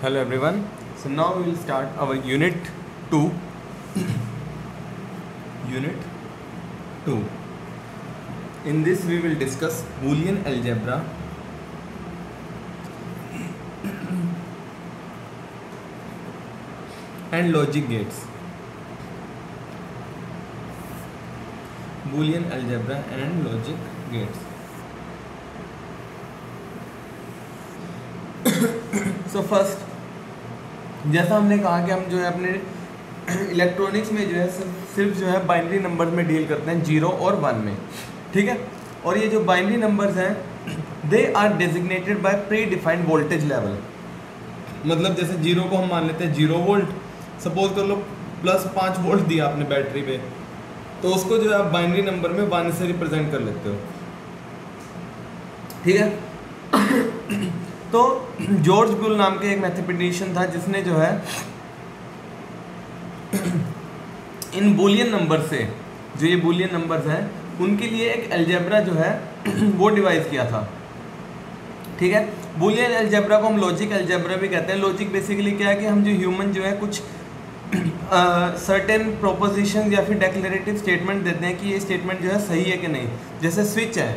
Hello everyone. So now we will start our unit 2. Unit 2. In this we will discuss Boolean algebra and logic gates. Boolean algebra and logic gates. So first, जैसा हमने कहा कि हम जो है अपने electronics में जो है सिर्फ जो है बाइनरी नंबर्स में डील करते हैं 0 और 1 में, ठीक है। और ये जो बाइनरी नंबर्स हैं they are designated by predefined voltage level. मतलब जैसे 0 को हम मान लेते हैं 0 वोल्ट, सपोज कर लो प्लस 5 वोल्ट दिया आपने बैटरी पे, तो उसको जो है आप बाइनरी नंबर में 1 से रिप्रेजेंट कर लेते हो, ठीक है। तो जॉर्ज ब्यूल नाम के एक मैथमेटिशियन था जिसने जो है इन बूलियन नंबर से, जो ये बूलियन नंबर्स हैं उनके लिए एक अलजेब्रा जो है वो डिवाइस किया था, ठीक है। बूलियन अलजेब्रा को हम लॉजिक अलजेब्रा भी कहते हैं। लॉजिक बेसिकली क्या है कि हम जो ह्यूमन जो है कुछ सर्टेन प्रोपोजिशन या फिर डेक्लेरेटिव स्टेटमेंट देते हैं कि ये स्टेटमेंट जो है सही है कि नहीं। जैसे स्विच है,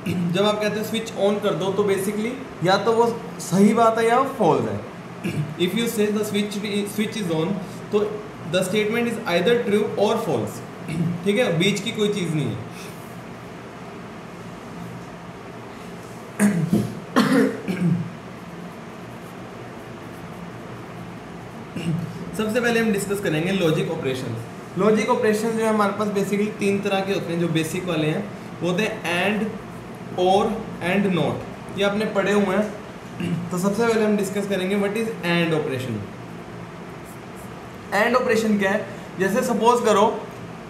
जब आप कहते हैं स्विच ऑन कर दो तो बेसिकली या तो वो सही बात है या फॉल्स है। इफ़ यू से द स्विच इज ऑन तो the statement is either true और फॉल्स, ठीक है, बीच की कोई चीज़ नहीं है। सबसे पहले हम डिस्कस करेंगे लॉजिक ऑपरेशंस। लॉजिक ऑपरेशंस जो है हमारे पास बेसिकली 3 तरह के होते हैं। जो बेसिक वाले हैं वो होते हैं एंड, और, एंड, नॉट। ये आपने पढ़े हुए हैं। तो सबसे पहले हम डिस्कस करेंगे what is and operation. And operation क्या है? जैसे सपोज करो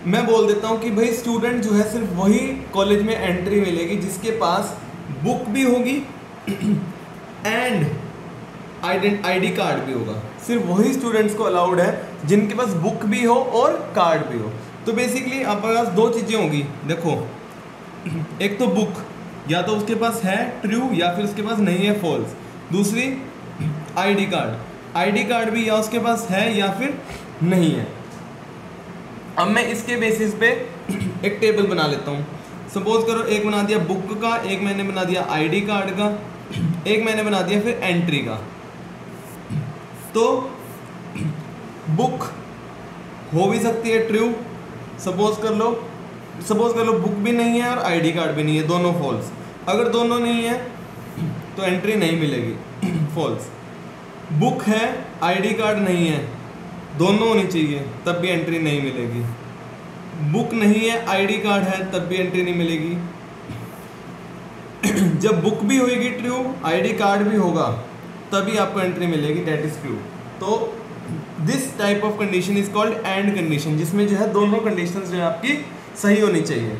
मैं बोल देता हूँ कि भाई स्टूडेंट जो है सिर्फ वही कॉलेज में एंट्री मिलेगी जिसके पास बुक भी होगी एंड आईडी कार्ड भी होगा। सिर्फ वही स्टूडेंट्स को अलाउड है जिनके पास बुक भी हो और कार्ड भी हो। तो बेसिकली आपके पास 2 चीज़ें होगी। देखो, एक तो बुक, या तो उसके पास है ट्रू या फिर उसके पास नहीं है फॉल्स। दूसरी आईडी कार्ड, आईडी कार्ड भी या उसके पास है या फिर नहीं है। अब मैं इसके बेसिस पे एक टेबल बना लेता हूँ। सपोज करो एक बना दिया बुक का, एक मैंने बना दिया आईडी कार्ड का, एक मैंने बना दिया फिर एंट्री का। तो बुक हो भी सकती है ट्रू, सपोज कर लो बुक भी नहीं है और आईडी कार्ड भी नहीं है, दोनों फॉल्स। अगर दोनों नहीं है तो एंट्री नहीं मिलेगी, फॉल्स। बुक है आईडी कार्ड नहीं है, दोनों होनी चाहिए तब भी एंट्री नहीं मिलेगी। बुक नहीं है आईडी कार्ड है तब भी एंट्री नहीं मिलेगी। जब बुक भी होगी ट्रू, आईडी कार्ड भी होगा, तभी आपको एंट्री मिलेगी, दैट इज ट्रू। तो this type of condition is called and condition, जिसमें जो है दोनों कंडीशंस जो है आपकी सही होनी चाहिए।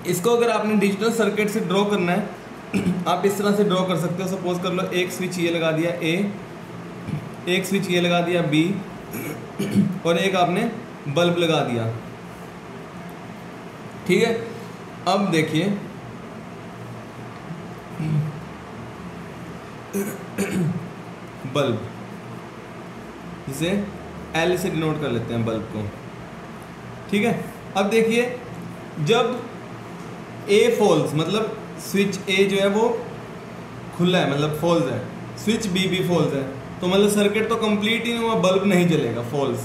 इसको अगर आपने डिजिटल सर्किट से ड्रॉ करना है आप इस तरह से ड्रॉ कर सकते हो। सपोज कर लो एक स्विच ये लगा दिया ए, एक स्विच ये लगा दिया बी, और एक आपने बल्ब लगा दिया, ठीक है। अब देखिए बल्ब, इसे एल से डिनोट कर लेते हैं बल्ब को, ठीक है। अब देखिए जब ए फॉल्स, मतलब स्विच ए जो है वो खुला है, मतलब फॉल्स है, स्विच बी भी फॉल्स है, तो मतलब सर्किट तो कंप्लीट ही नहीं हुआ, बल्ब नहीं जलेगा, फॉल्स।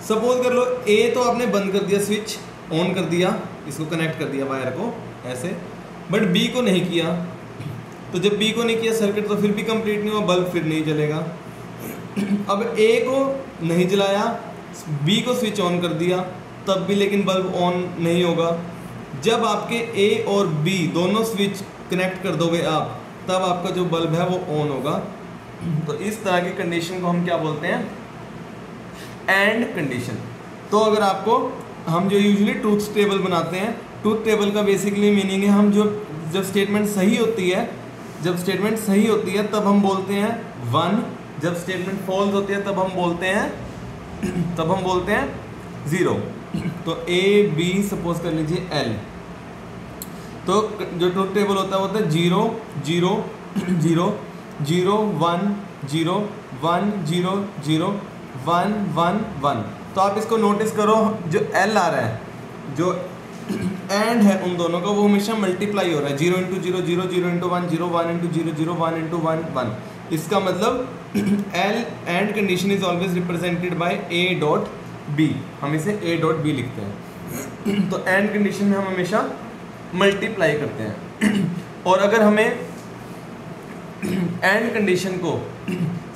सपोज कर लो ए तो आपने बंद कर दिया, स्विच ऑन कर दिया, इसको कनेक्ट कर दिया वायर को ऐसे, बट बी को नहीं किया। तो जब बी को नहीं किया सर्किट तो फिर भी कंप्लीट नहीं हुआ, बल्ब फिर नहीं जलेगा। अब ए को नहीं जलाया, बी को स्विच ऑन कर दिया, तब भी लेकिन बल्ब ऑन नहीं होगा। जब आपके ए और बी दोनों स्विच कनेक्ट कर दोगे आप, तब आपका जो बल्ब है वो ऑन होगा। तो इस तरह की कंडीशन को हम क्या बोलते हैं? And condition. तो अगर आपको, हम जो यूजुअली ट्रूथ टेबल बनाते हैं, ट्रूथ टेबल का बेसिकली मीनिंग है हम जब स्टेटमेंट सही होती है, जब स्टेटमेंट सही होती है तब हम बोलते हैं 1, जब स्टेटमेंट फॉल्स होती है तब हम बोलते हैं 0। तो ए बी सपोज कर लीजिए एल, तो जो ट्रूथ टेबल होता है वो होता है 0 0 0 0 1 0 1 0 0 1 1 1। तो आप इसको नोटिस करो, जो L आ रहा है, जो एंड है उन दोनों का, वो हमेशा मल्टीप्लाई हो रहा है। 0 इंटू 0 0, 0 इंटू 1 0, 1 इंटू 0 0, 1 इंटू 1 1। इसका मतलब L and condition is always represented by A dot B। हम इसे A डॉट B लिखते हैं। तो एंड कंडीशन में हम हमेशा मल्टीप्लाई करते हैं। और अगर हमें एंड कंडीशन को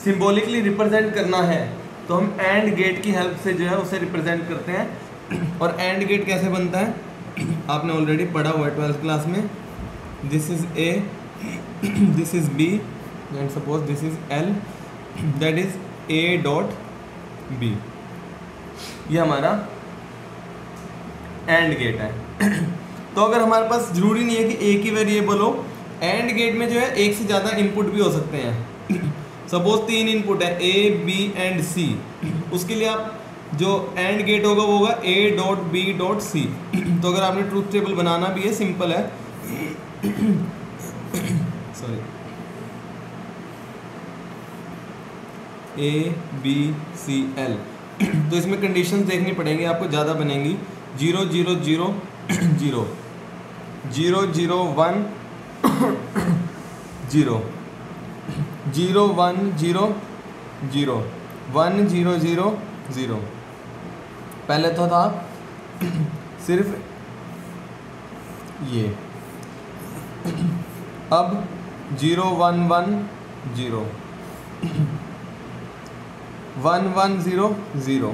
सिंबॉलिकली रिप्रेजेंट करना है तो हम एंड गेट की हेल्प से जो है उसे रिप्रेजेंट करते हैं। और एंड गेट कैसे बनता है आपने ऑलरेडी पढ़ा हुआ है 12th क्लास में। This is A, this is B and suppose this is L, that is A dot B। ये हमारा एंड गेट है। तो अगर हमारे पास जरूरी नहीं है कि एक ही वेरिएबल हो, एंड गेट में जो है एक से ज़्यादा इनपुट भी हो सकते हैं। सपोज 3 इनपुट है A, B एंड C। उसके लिए आप जो एंड गेट होगा वो होगा A dot B dot C। तो अगर आपने ट्रूथ टेबल बनाना भी है, सिंपल है। Sorry, A B C L। तो इसमें कंडीशंस देखनी पड़ेंगी आपको, ज़्यादा बनेंगी। 0 0 0 0 0 0 1 0 0 1 0 0 1 0 0 0। पहले तो था सिर्फ ये, अब 0 1 1 0 1 1 0 0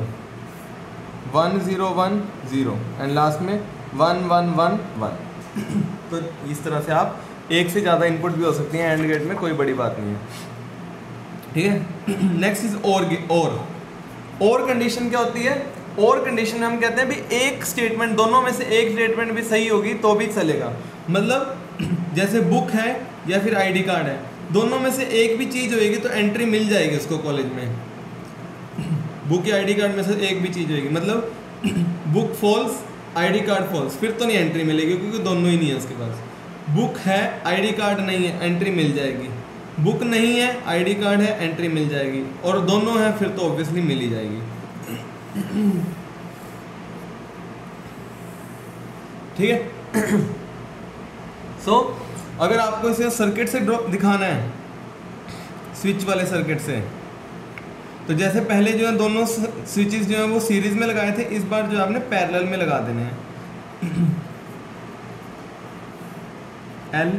1 0 1 0 एंड लास्ट में 1 1 1 1। तो इस तरह से आप एक से ज़्यादा इनपुट भी हो सकती हैं एंड गेट में, कोई बड़ी बात नहीं है। ठीक है। नेक्स्ट इज और कंडीशन क्या होती है? और कंडीशन में हम कहते हैं भी एक स्टेटमेंट, दोनों में से एक स्टेटमेंट भी सही होगी तो भी चलेगा। मतलब जैसे बुक है या फिर आईडी कार्ड है, दोनों में से एक भी चीज़ होगी तो एंट्री मिल जाएगी उसको कॉलेज में। बुक या आईडी कार्ड में से एक भी चीज़ होगी, मतलब book false ID card false, फिर तो नहीं एंट्री मिलेगी क्योंकि दोनों ही नहीं है उसके पास। बुक है आईडी कार्ड नहीं है, एंट्री मिल जाएगी। बुक नहीं है आईडी कार्ड है, एंट्री मिल जाएगी। और दोनों हैं फिर तो ऑब्वियसली मिल ही जाएगी। ठीक है। सो अगर आपको इसे सर्किट से दिखाना है, स्विच वाले सर्किट से, तो जैसे पहले जो है दोनों स्विचेस जो है वो सीरीज में लगाए थे, इस बार जो आपने पैरेलल में लगा देने हैं। L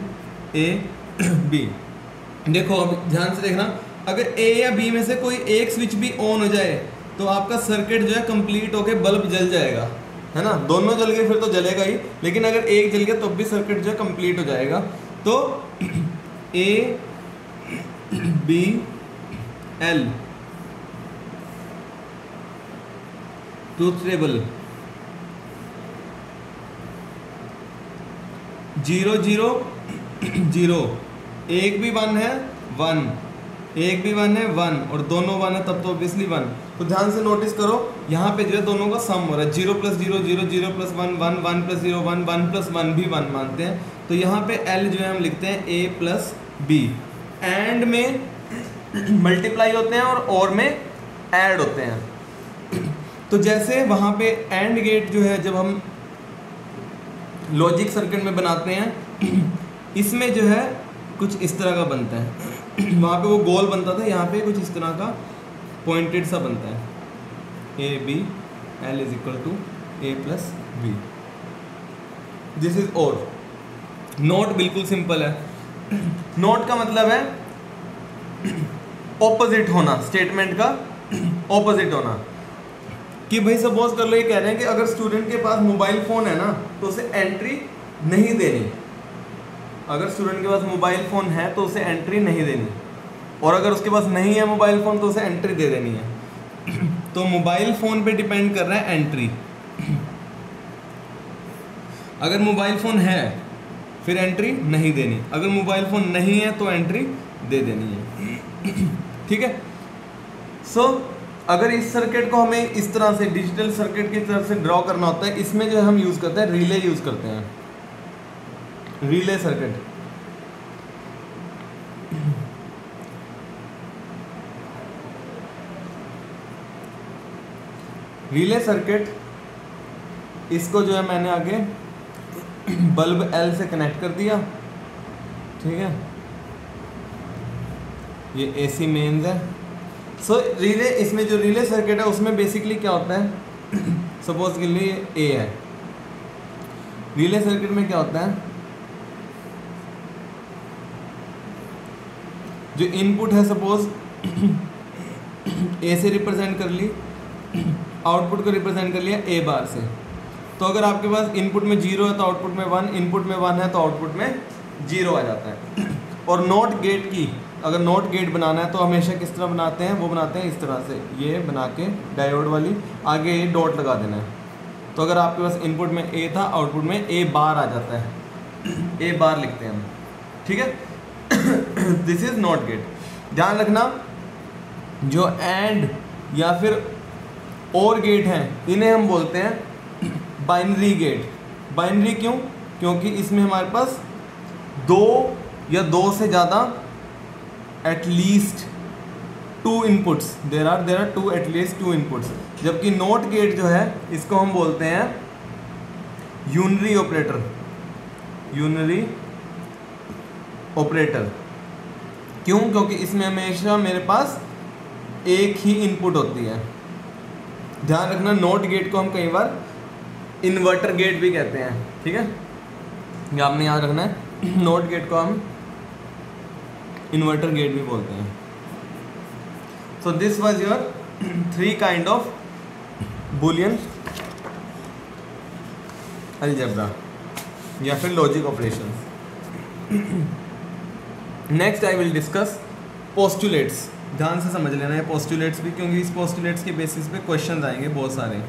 A B। देखो अब ध्यान से देखना, अगर A या B में से कोई एक स्विच भी ऑन हो जाए तो आपका सर्किट जो है कंप्लीट होके बल्ब जल जाएगा, है ना। दोनों जल गए फिर तो जलेगा ही, लेकिन अगर एक जल गया तो भी सर्किट जो है कंप्लीट हो जाएगा। तो A B L truth table 0 0 0, एक भी 1 है 1, एक भी 1 है 1 और दोनों 1 है तब तो ऑब्वियसली 1। तो ध्यान से नोटिस करो, यहाँ पे जो है दोनों का सम हो रहा है। 0 + 0 0 0 + 1 1 1 + 0 1 1 + 1 भी 1 मानते हैं। तो यहाँ पे L जो है हम लिखते हैं A + B। एंड में मल्टीप्लाई होते हैं और में ऐड होते हैं। तो जैसे वहाँ पे एंड गेट जो है जब हम लॉजिक सर्किट में बनाते हैं, इसमें जो है कुछ इस तरह का बनता है। वहाँ पे वो गोल बनता था, यहाँ पे कुछ इस तरह का पॉइंटेड सा बनता है। A B L = A + B। This is और। नोट बिल्कुल सिंपल है। नोट का मतलब है ऑपोजिट होना, स्टेटमेंट का ऑपोजिट होना। कि भाई सपोज कर लो ये कह रहे हैं कि अगर स्टूडेंट के पास मोबाइल फ़ोन है ना तो उसे एंट्री नहीं देनी। अगर स्टूडेंट के पास मोबाइल फ़ोन है तो उसे एंट्री नहीं देनी, और अगर उसके पास नहीं है मोबाइल फ़ोन तो उसे एंट्री दे देनी है। तो मोबाइल फ़ोन पे डिपेंड कर रहा है एंट्री। अगर मोबाइल फ़ोन है फिर एंट्री नहीं देनी, अगर मोबाइल फ़ोन नहीं है तो एंट्री दे देनी है। ठीक है। सो अगर इस सर्किट को हमें इस तरह से डिजिटल सर्किट की तरफ से ड्रॉ करना होता है, इसमें जो हम यूज़ करते हैं रिले यूज़ करते हैं, रिले सर्किट। रिले सर्किट, इसको जो है मैंने आगे बल्ब L से कनेक्ट कर दिया, ठीक है, ये AC मेन्स है। सो रिले, इसमें जो रिले सर्किट है उसमें बेसिकली क्या होता है, सपोज के लिए A है, रिले सर्किट में क्या होता है, जो इनपुट है सपोज A से रिप्रेजेंट कर ली, आउटपुट को रिप्रेजेंट कर लिया A बार से। तो अगर आपके पास इनपुट में 0 है तो आउटपुट में 1, इनपुट में 1 है तो आउटपुट में 0 आ जाता है। और नॉट गेट की, अगर नॉट गेट बनाना है तो हमेशा किस तरह बनाते हैं, वो बनाते हैं इस तरह से, ये बना के डायोड वाली, आगे ये डॉट लगा देना है। तो अगर आपके पास इनपुट में A था, आउटपुट में A बार आ जाता है, A बार लिखते हैं हम, ठीक है। This is not gate. ध्यान रखना, जो एंड या फिर और गेट हैं इन्हें हम बोलते हैं बाइनरी गेट। बाइनरी क्यों? क्योंकि इसमें हमारे पास 2 या 2 से ज़्यादा at least 2 inputs, there are 2 at least 2 inputs. जबकि नॉट गेट जो है इसको हम बोलते हैं यूनरी ऑपरेटर, यूनरी ऑपरेटर। क्यों? क्योंकि इसमें हमेशा मेरे पास एक ही इनपुट होती है। ध्यान रखना, नॉट गेट को हम कई बार इन्वर्टर गेट भी कहते हैं, ठीक है, ये आपने याद रखना है। नॉट गेट को हम इन्वर्टर गेट भी बोलते हैं। So this was your 3 kind of Boolean algebra या फिर logic operations. Next I will discuss postulates. ध्यान से समझ लेना है पोस्टुलेट्स भी, क्योंकि इस पोस्टुलेट्स के बेसिस पे क्वेश्चन आएंगे बहुत सारे।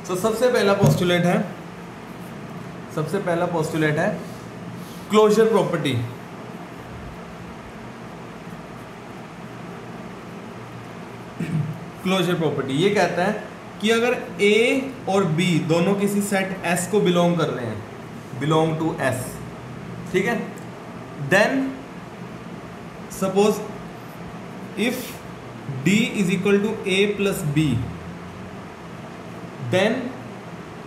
तो सबसे पहला पोस्टुलेट है क्लोजर प्रॉपर्टी। क्लोजर प्रॉपर्टी ये कहता है कि अगर A और B दोनों किसी सेट S को बिलोंग कर रहे हैं, बिलोंग टू S, ठीक है, then suppose if D is equal to A plus B, then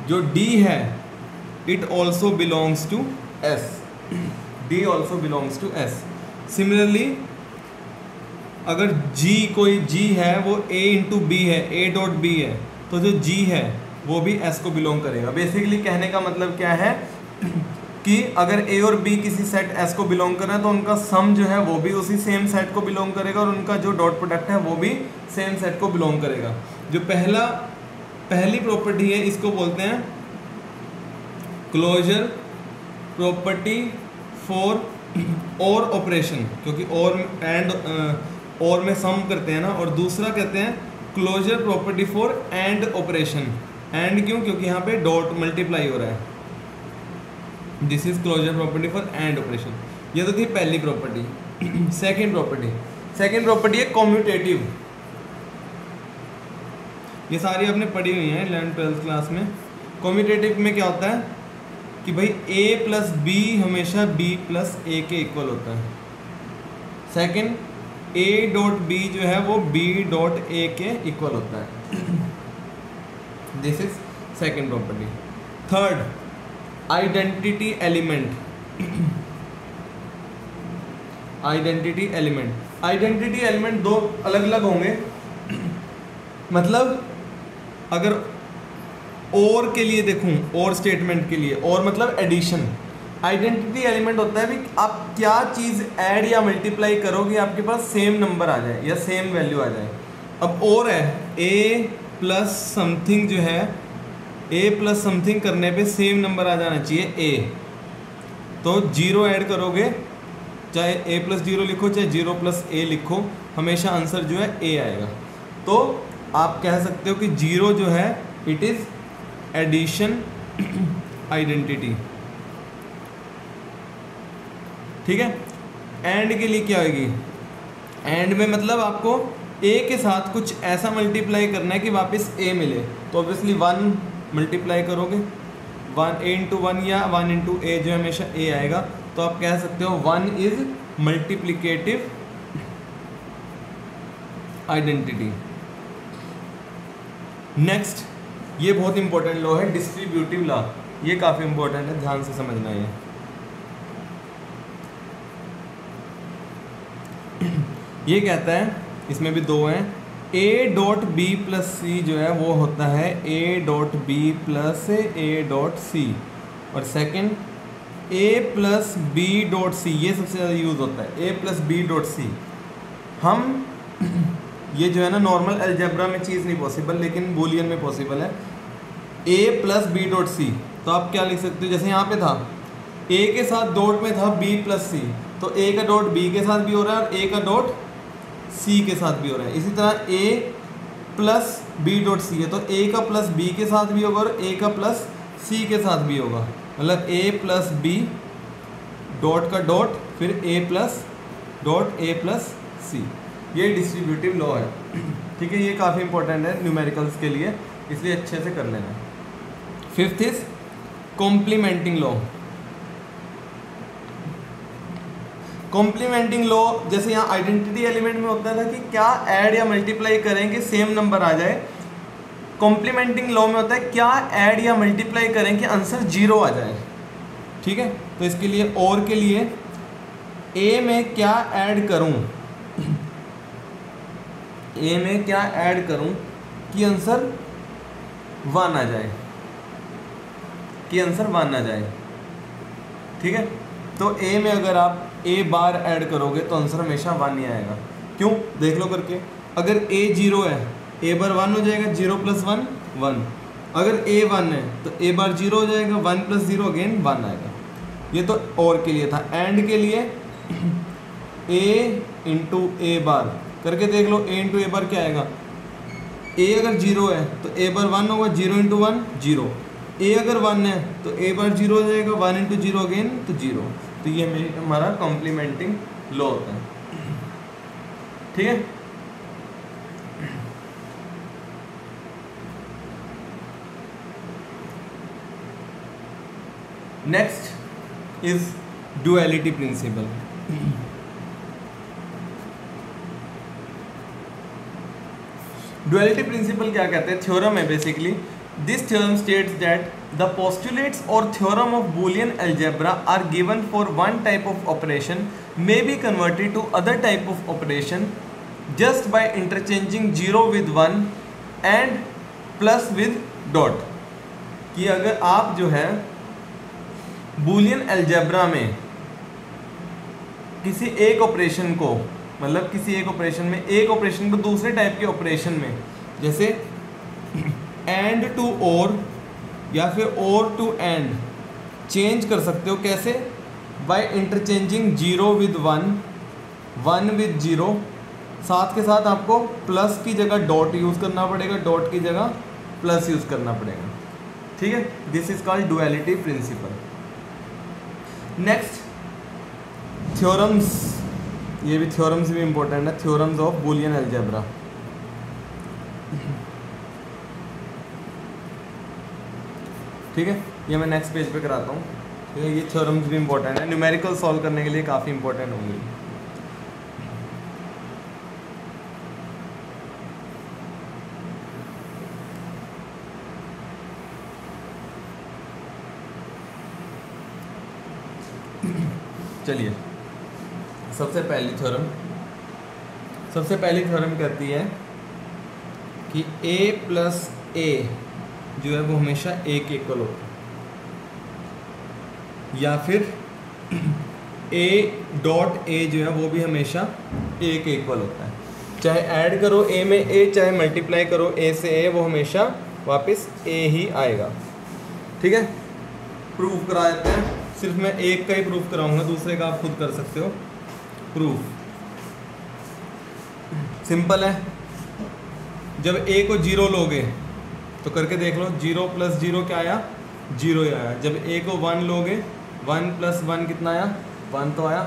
जो D है it also belongs to S, D also belongs to S। Similarly अगर G कोई G है वो A इंटू B है, A dot B है, तो जो G है वो भी S को बिलोंग करेगा। बेसिकली कहने का मतलब क्या है कि अगर A और B किसी सेट S को बिलोंग कर रहे हैं तो उनका सम जो है वो भी उसी सेम सेट को बिलोंग करेगा और उनका जो डॉट प्रोडक्ट है वो भी सेम सेट को बिलोंग करेगा। जो पहली प्रॉपर्टी है इसको बोलते हैं क्लोजर प्रॉपर्टी फॉर और ऑपरेशन, क्योंकि और में सम करते हैं ना, और दूसरा कहते हैं closure property for and operation. And क्यों? क्योंकि यहाँ पे डॉट मल्टीप्लाई हो रहा है। This is closure property for and operation. ये तो थी पहली प्रॉपर्टी। सेकंड प्रॉपर्टी है कॉम्यूटेटिव। ये सारी आपने पढ़ी हुई हैं 11th-12th क्लास में। कॉम्यूटेटिव में क्या होता है कि भाई A प्लस B हमेशा B प्लस A के इक्वल होता है। सेकंड, A डॉट B जो है वो B डॉट A के इक्वल होता है। This is second property. Third, identity element. Identity element दो अलग अलग होंगे। मतलब अगर और के लिए देखूं, और स्टेटमेंट के लिए, और मतलब एडिशन। आइडेंटिटी एलिमेंट होता है भी आप क्या चीज़ ऐड या मल्टीप्लाई करोगे आपके पास सेम नंबर आ जाए या सेम वैल्यू आ जाए। अब और है A प्लस समथिंग जो है, A प्लस समथिंग करने पे सेम नंबर आ जाना चाहिए A। तो 0 ऐड करोगे, चाहे A प्लस 0 लिखो चाहे 0 प्लस A लिखो, हमेशा आंसर जो है A आएगा। तो आप कह सकते हो कि 0 जो है इट इज़ एडिशन आइडेंटिटी, ठीक है। एंड के लिए क्या होगी? एंड में मतलब आपको ए के साथ कुछ ऐसा मल्टीप्लाई करना है कि वापस ए मिले, तो ऑब्वियसली 1 मल्टीप्लाई करोगे 1 a इंटू 1 या 1 इंटू ए जो हमेशा ए आएगा, तो आप कह सकते हो 1 इज मल्टीप्लिकेटिव आइडेंटिटी। नेक्स्ट, ये बहुत इंपॉर्टेंट लॉ है डिस्ट्रीब्यूटिव लॉ, ये काफ़ी इंपॉर्टेंट है, ध्यान से समझना है। ये कहता है, इसमें भी दो हैं, a dot B plus C जो है वो होता है a dot B plus A dot C, और second a plus B dot C, ये सबसे ज़्यादा यूज़ होता है a plus B dot C. हम ये जो है ना नॉर्मल अलजेब्रा में चीज़ नहीं पॉसिबल, लेकिन बूलियन में पॉसिबल है। a plus B dot C, तो आप क्या लिख सकते हो, जैसे यहाँ पे था a के साथ डॉट में था b प्लस सी, तो a का डॉट b के साथ भी हो रहा है और a का डॉट c के साथ भी हो रहा है। इसी तरह a plus b dot C है, तो a का प्लस b के साथ भी होगा और a का प्लस c के साथ भी होगा, मतलब a प्लस b डॉट का डॉट फिर a plus dot a plus C, ये डिस्ट्रीब्यूटिव लॉ है। ठीक है, ये काफ़ी इंपॉर्टेंट है न्यूमेरिकल्स के लिए, इसलिए अच्छे से कर लेना। Fifth is complementing law. Complementing law, जैसे यहाँ आइडेंटिटी एलिमेंट में होता था कि क्या ऐड या मल्टीप्लाई करें कि सेम नंबर आ जाए, कॉम्प्लीमेंटिंग लॉ में होता है क्या ऐड या मल्टीप्लाई करें कि आंसर 0 आ जाए। ठीक है, तो इसके लिए और के लिए a में क्या ऐड करूं, a में क्या ऐड करूं कि आंसर 1 आ जाए, कि आंसर 1 आ जाए। ठीक है, तो a में अगर आप a बार ऐड करोगे तो आंसर हमेशा 1 ही आएगा। क्यों, देख लो करके, अगर a 0 है a बार 1 हो जाएगा, 0 प्लस 1 1, अगर a 1 है तो a बार 0 हो जाएगा, 1 प्लस 0 अगेन 1 आएगा। ये तो और के लिए था। एंड के लिए a इंटू ए बार करके देख लो, a इंटू ए बार क्या आएगा, a अगर 0 है तो a बार 1 होगा, 0 इंटू 1 0, a अगर 1 है तो a बार 0 हो जाएगा, 1 इंटू 0 अगेन तो 0। तो ये हमारा कॉम्प्लीमेंटिंग लॉ होता है। ठीक है, next is duality principle. Duality principle क्या कहते हैं, थ्योरम है basically. This theorem states that the postulates or theorem of Boolean algebra are given for one type of operation may be converted to other type of operation just by interchanging 0 with 1 and plus with dot। कि अगर आप जो है Boolean algebra में किसी एक operation को, मतलब किसी एक ऑपरेशन में एक ऑपरेशन को दूसरे टाइप के ऑपरेशन में, जैसे एंड टू और या फिर और टू एंड चेंज कर सकते हो। कैसे, बाय इंटरचेंजिंग 0 विद 1 1 विद 0, साथ के साथ आपको प्लस की जगह डॉट यूज़ करना पड़ेगा, डॉट की जगह प्लस यूज़ करना पड़ेगा। ठीक है, this is called duality principle. Next, theorems, ये भी थ्योरम्स भी इंपॉर्टेंट है, थ्योरम्स ऑफ बूलियन अलजेब्रा। ठीक है, ये मैं नेक्स्ट पेज पे कराता हूँ। ठीक है, ये थ्योरम्स भी इंपॉर्टेंट है, न्यूमेरिकल सॉल्व करने के लिए काफ़ी इंपॉर्टेंट होंगे। चलिए, सबसे पहली थ्योरम कहती है कि a प्लस ए जो है वो हमेशा ए के इक्वल होता है, या फिर a डॉट ए जो है वो भी हमेशा ए के इक्वल होता है। चाहे ऐड करो a में a, चाहे मल्टीप्लाई करो a से a, वो हमेशा वापस a ही आएगा। ठीक है, प्रूफ करा देते हैं। सिर्फ मैं एक का ही प्रूफ कराऊंगा, दूसरे का आप खुद कर सकते हो। प्रूफ सिंपल है, जब a को 0 लोगे तो करके देख लो, 0 प्लस 0 क्या आया, 0 ही आया। जब a को 1 लोगे, 1 प्लस 1 कितना आया, 1 तो आया।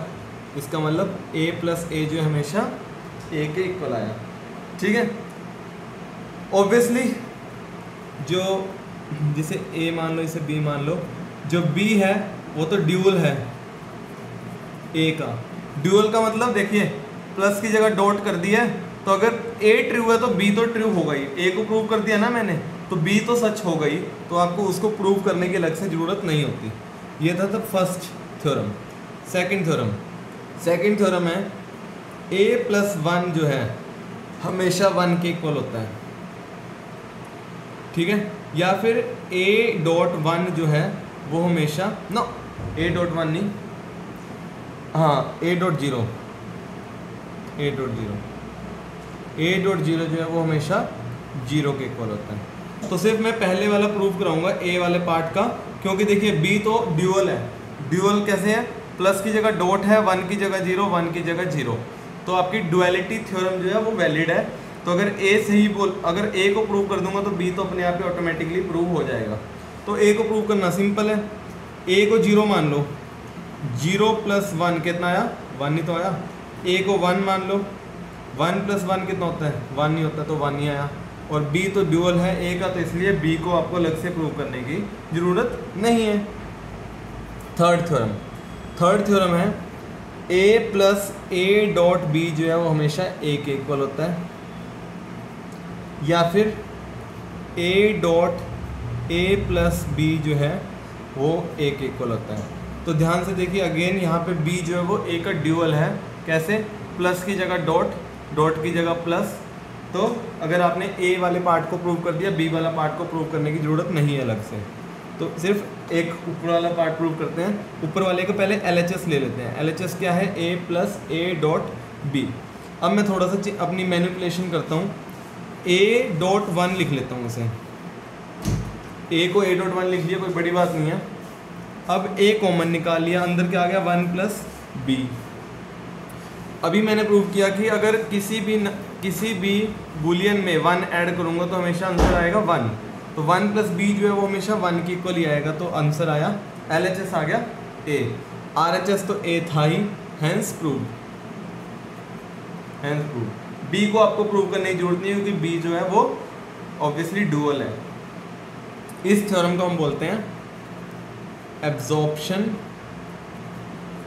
इसका मतलब a प्लस ए जो है हमेशा a के इक्वल आया। ठीक है। ऑब्वियसली जो जिसे ए मान लो, इसे बी मान लो, जो बी है वो तो ड्यूल है ए का। ड्यूल का मतलब देखिए प्लस की जगह डॉट कर दिया है, तो अगर ए ट्रू है तो बी तो ट्रू होगा ही। ए को प्रूव कर दिया ना मैंने, तो बी तो सच होगा ही, तो आपको उसको प्रूव करने की अलग से ज़रूरत नहीं होती। ये था फर्स्ट थ्योरम। सेकंड थ्योरम है a प्लस 1 जो है हमेशा 1 के इक्वल होता है, ठीक है। या फिर a डॉट 1 जो है वो हमेशा नो a डॉट 1 नहीं, हाँ a डॉट 0 जो है वो हमेशा 0 के इक्वल होता है। तो सिर्फ मैं पहले वाला प्रूव कराऊंगा a वाले पार्ट का, क्योंकि देखिए b तो ड्यूअल है। ड्यूअल कैसे है? प्लस की जगह डॉट है, 1 की जगह 0, 1 की जगह 0, तो आपकी डुअलिटी थ्योरम जो है वो वैलिड है। तो अगर अगर a को प्रूव कर दूंगा तो b तो अपने आप ही ऑटोमेटिकली प्रूव हो जाएगा। तो a को प्रूव करना सिंपल है, a को 0 मान लो, 0 प्लस 1 कितना आया? 1 ही तो आया। a को 1 मान लो, 1 प्लस 1 कितना होता है? 1 नहीं होता, तो 1 ही आया। और b तो ड्यूअल है a का, तो इसलिए b को आपको अलग से प्रूव करने की ज़रूरत नहीं है। थर्ड थ्योरम है a plus a dot b जो है वो हमेशा a के इक्वल होता है, या फिर a dot a plus b जो है वो a के इक्वल होता है। तो ध्यान से देखिए अगेन यहाँ पे b जो है वो a का ड्यूअल है। कैसे? प्लस की जगह डॉट, डॉट की जगह प्लस। तो अगर आपने a वाले पार्ट को प्रूव कर दिया, b वाला पार्ट को प्रूव करने की ज़रूरत नहीं है अलग से। तो सिर्फ एक ऊपर वाला पार्ट प्रूव करते हैं। ऊपर वाले को पहले LHS ले लेते हैं। LHS क्या है? a plus a dot b। अब मैं थोड़ा सा अपनी मैनिपुलेशन करता हूँ, a डॉट 1 लिख लेता हूँ इसे। a को a डॉट 1 लिख लिया, कोई बड़ी बात नहीं है। अब a कॉमन निकाल लिया, अंदर क्या आ गया? 1 प्लस b। अभी मैंने प्रूव किया कि अगर किसी भी बुलियन में 1 ऐड करूँगा तो हमेशा आंसर आएगा 1। तो 1 प्लस b जो है वो हमेशा 1 के इक्वल ही आएगा, तो आंसर आया LHS आ गया a। RHS तो a था ही, हैंस प्रूव। b को आपको प्रूव करने की जरूरत नहीं है, क्योंकि b जो है वो ऑब्वियसली डुअल है। इस थ्योरम को हम बोलते हैं एब्जॉर्प्शन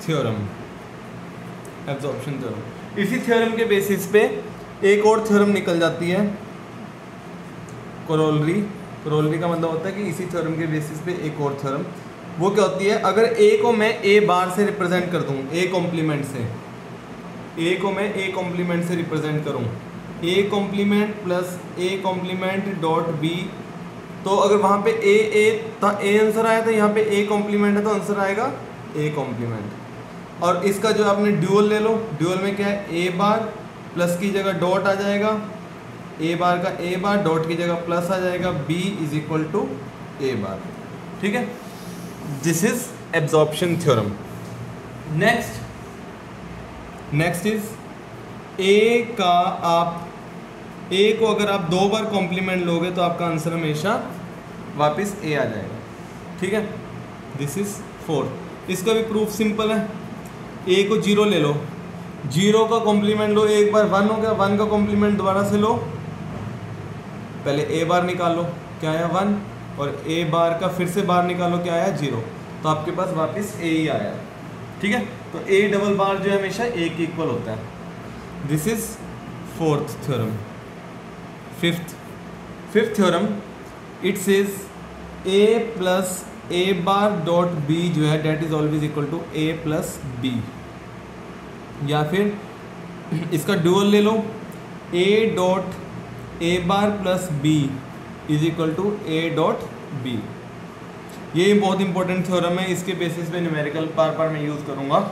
थ्योरम। इसी थ्योरम के बेसिस पे एक और थ्योरम निकल जाती है, कोरोलरी का मतलब होता है कि इसी थ्योरम के बेसिस पे एक और थ्योरम। वो क्या होती है? अगर a को मैं a बार से रिप्रेजेंट कर दूँ, a कॉम्प्लीमेंट से रिप्रेजेंट करूँ, a complement plus a complement dot b, तो अगर वहाँ पे a आंसर आया तो यहाँ पे a कॉम्प्लीमेंट है तो आंसर आएगा a कॉम्प्लीमेंट। और इसका जो आपने ड्यूअल ले लो, ड्यूअल में क्या है? a बार प्लस की जगह डॉट आ जाएगा, a बार का a बार डॉट की जगह प्लस आ जाएगा, b is equal to a bar. ठीक है, this is absorption theorem. Next is a को अगर आप 2 बार कॉम्प्लीमेंट लोगे तो आपका आंसर हमेशा वापस a आ जाएगा। ठीक है, दिस इज 4। इसका भी प्रूफ सिंपल है। a को 0 ले लो, 0 का कॉम्प्लीमेंट लो, एक बार 1 हो गया, 1 का कॉम्प्लीमेंट दोबारा से लो, पहले a बार निकालो, क्या आया? 1, और a बार का फिर से बार निकालो, क्या आया? 0। तो आपके पास वापस a ही आया। ठीक है, तो a डबल बार जो है हमेशा a के इक्वल होता है। This is 4th theorem. Fifth theorem, it says a plus a bar dot b जो है that is always equal to a plus b। या फिर इसका ड्यूअल ले लो, a dot a bar plus b is equal to a dot b। ये बहुत important theorem है, इसके बेसिस पे न्यूमेरिकल बार मैं यूज़ करूँगा।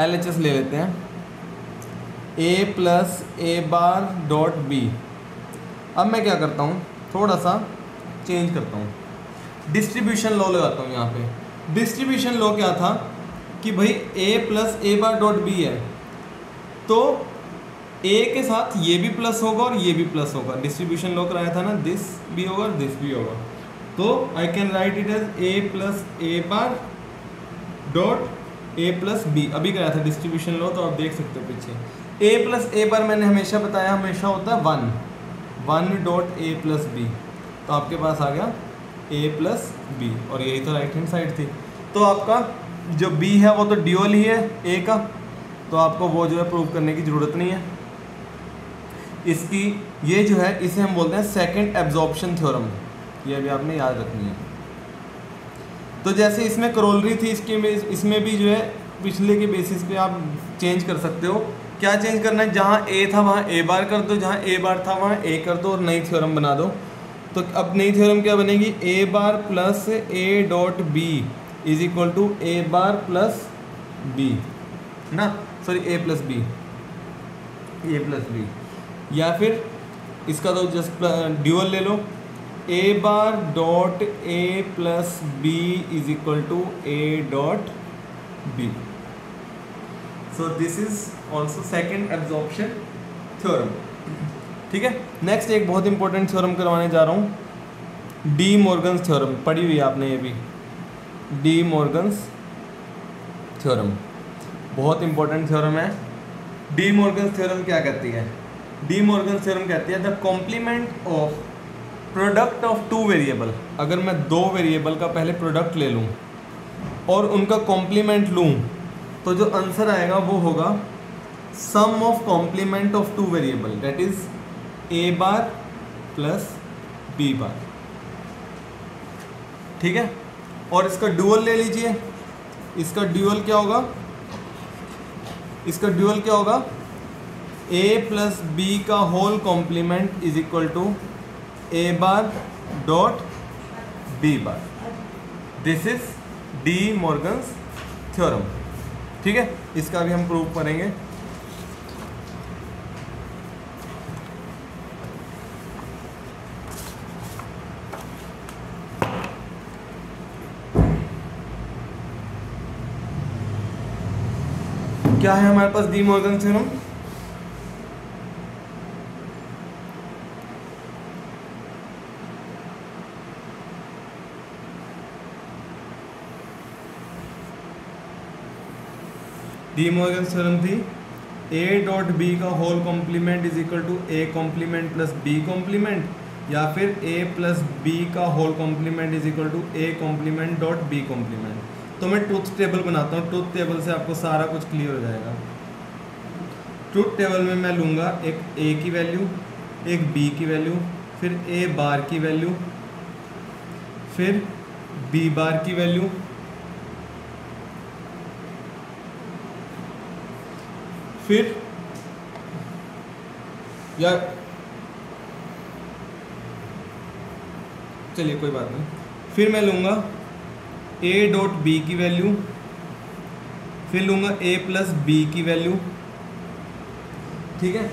LHS ले लेते हैं, a plus a bar dot b। अब मैं क्या करता हूँ, थोड़ा सा चेंज करता हूँ, डिस्ट्रीब्यूशन लॉ लगाता हूँ। यहाँ पे डिस्ट्रीब्यूशन लॉ क्या था कि भाई a plus a bar dot b है, तो a के साथ ये भी प्लस होगा और ये भी प्लस होगा। डिस्ट्रीब्यूशन लॉ कराया था ना, दिस भी होगा और दिस भी होगा। तो I can write it as a plus a bar dot A plus B, अभी कराया था डिस्ट्रीब्यूशन लो तो आप देख सकते हो पीछे। ए प्लस ए बार मैंने हमेशा बताया हमेशा होता है 1 डॉट ए प्लस बी, तो आपके पास आ गया ए प्लस बी, और यही तो राइट हैंड साइड थी। तो आपका जो बी है वो तो ड्यूअल ही है ए का, तो आपको वो जो है प्रूव करने की ज़रूरत नहीं है। इसकी ये जो है इसे हम बोलते हैं सेकंड एब्जॉर्प्शन थ्योरम, ये भी आपने याद रखनी है। तो जैसे इसमें करोलरी थी, इसमें भी जो है पिछले के बेसिस पे आप चेंज कर सकते हो। क्या चेंज करना है, जहाँ ए था वहाँ ए बार कर दो, जहाँ ए बार था वहाँ ए कर दो और नई थ्योरम बना दो। तो अब नई थ्योरम क्या बनेगी, A bar plus A dot B is equal to A bar plus B ना, सॉरी ए प्लस बी, या फिर इसका तो जस्ट ड्यूअल ले लो, A bar dot A plus B is equal to A dot B. So this is also second absorption theorem. ठीक है, next एक बहुत इंपॉर्टेंट थ्योरम करवाने जा रहा हूँ, डी मॉर्गन्स थ्योरम, पढ़ी हुई आपने ये भी, डी मॉर्गन्स थ्योरम बहुत इंपॉर्टेंट थ्योरम है। डी मॉर्गन्स थ्योरम क्या कहती है, डी मॉर्गन्स थ्योरम कहती है the complement of product of two variable, अगर मैं दो वेरिएबल का पहले प्रोडक्ट ले लूँ और उनका कॉम्प्लीमेंट लूँ तो जो आंसर आएगा वो होगा sum of complement of two variable, that is A bar plus B bar. ठीक है, और इसका ड्यूअल ले लीजिए, इसका ड्यूअल क्या होगा, इसका ड्यूअल क्या होगा, ए प्लस बी का whole complement is equal to A bar dot B bar. This is De Morgan's theorem. ठीक है, इसका भी हम प्रूव करेंगे। क्या है हमारे पास De Morgan's theorem, De Morgan's theorem थी ए डॉट बी का whole complement is equal to A complement plus B complement, या फिर ए प्लस बी का whole complement is equal to A complement dot B complement. तो मैं truth table बनाता हूँ, truth table से आपको सारा कुछ क्लियर हो जाएगा। ट्रूथ टेबल में मैं लूँगा एक ए की वैल्यू, एक बी की वैल्यू, फिर ए बार की वैल्यू, फिर बी बार की वैल्यू, फिर या चलिए कोई बात नहीं, फिर मैं लूँगा ए डॉट बी की वैल्यू, फिर लूँगा ए प्लस बी की वैल्यू। ठीक है,